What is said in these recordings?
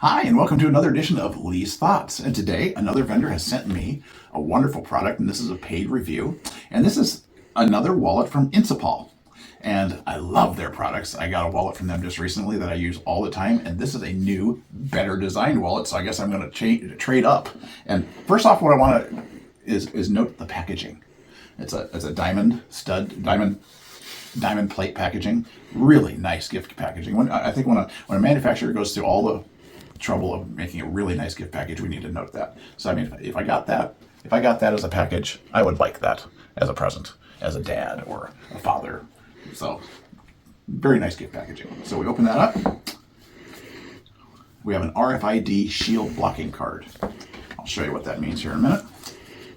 Hi, and welcome to another edition of Lee's Thoughts. And today, another vendor has sent me a wonderful product, and this is a paid review. And this is another wallet from Incipal. And I love their products. I got a wallet from them just recently that I use all the time, and this is a new, better designed wallet, so I guess I'm going to trade up. And first off, what I want to is note the packaging. It's a diamond plate packaging. Really nice gift packaging. I think when a manufacturer goes through all the trouble of making a really nice gift package, we need to note that. So I mean, if I got that as a package, I would like that as a present, as a dad or a father. So very nice gift packaging. So we open that up. We have an RFID shield blocking card. I'll show you what that means here in a minute.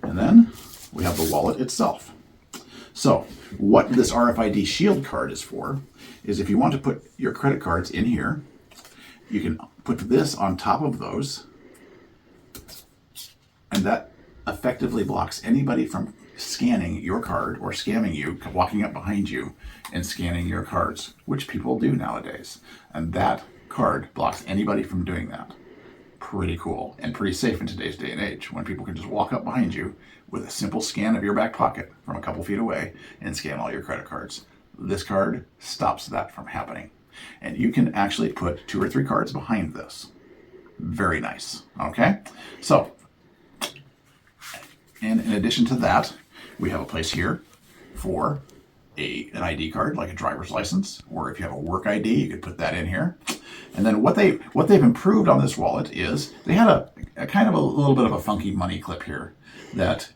And then we have the wallet itself. So what this RFID shield card is for is if you want to put your credit cards in here, you can put this on top of those, and that effectively blocks anybody from scanning your card or scamming you, walking up behind you and scanning your cards, which people do nowadays. And that card blocks anybody from doing that. Pretty cool and pretty safe in today's day and age when people can just walk up behind you with a simple scan of your back pocket from a couple feet away and scan all your credit cards. This card stops that from happening. And you can actually put 2 or 3 cards behind this. Very nice. Okay? So, and in addition to that, we have a place here for an ID card, like a driver's license, or if you have a work ID, you could put that in here. And then what they've improved on this wallet is they had a kind of a little bit of a funky money clip here that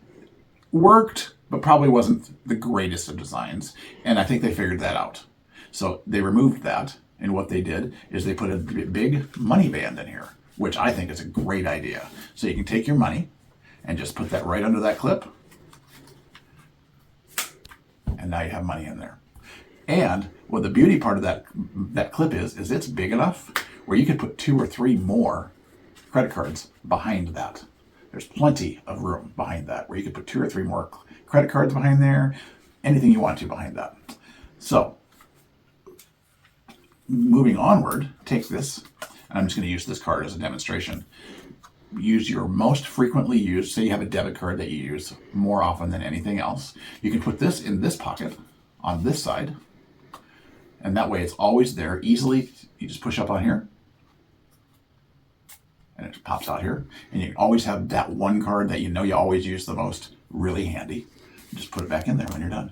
worked, but probably wasn't the greatest of designs. And I think they figured that out. So they removed that, and what they did is they put a big money band in here, which I think is a great idea. So you can take your money and just put that right under that clip, and now you have money in there. And what the beauty part of that clip is it's big enough where you could put 2 or 3 more credit cards behind that. There's plenty of room behind that where you could put 2 or 3 more credit cards behind there, anything you want to behind that. So moving onward, take this, and I'm just going to use this card as a demonstration. Use your most frequently used, say you have a debit card that you use more often than anything else. You can put this in this pocket on this side, and that way it's always there easily. You just push up on here, and it pops out here. And you can always have that one card that you know you always use the most really handy. Just put it back in there when you're done,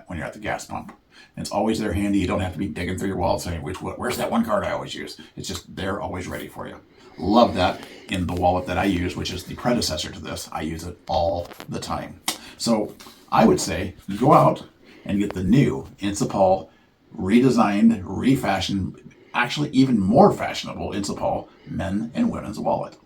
when you're at the gas pump. And it's always there handy. You don't have to be digging through your wallet saying, where's that one card I always use? It's just there, always ready for you. Love that in the wallet that I use, which is the predecessor to this. I use it all the time. So I would say go out and get the new Incipal redesigned, refashioned, actually even more fashionable Incipal men and women's wallet.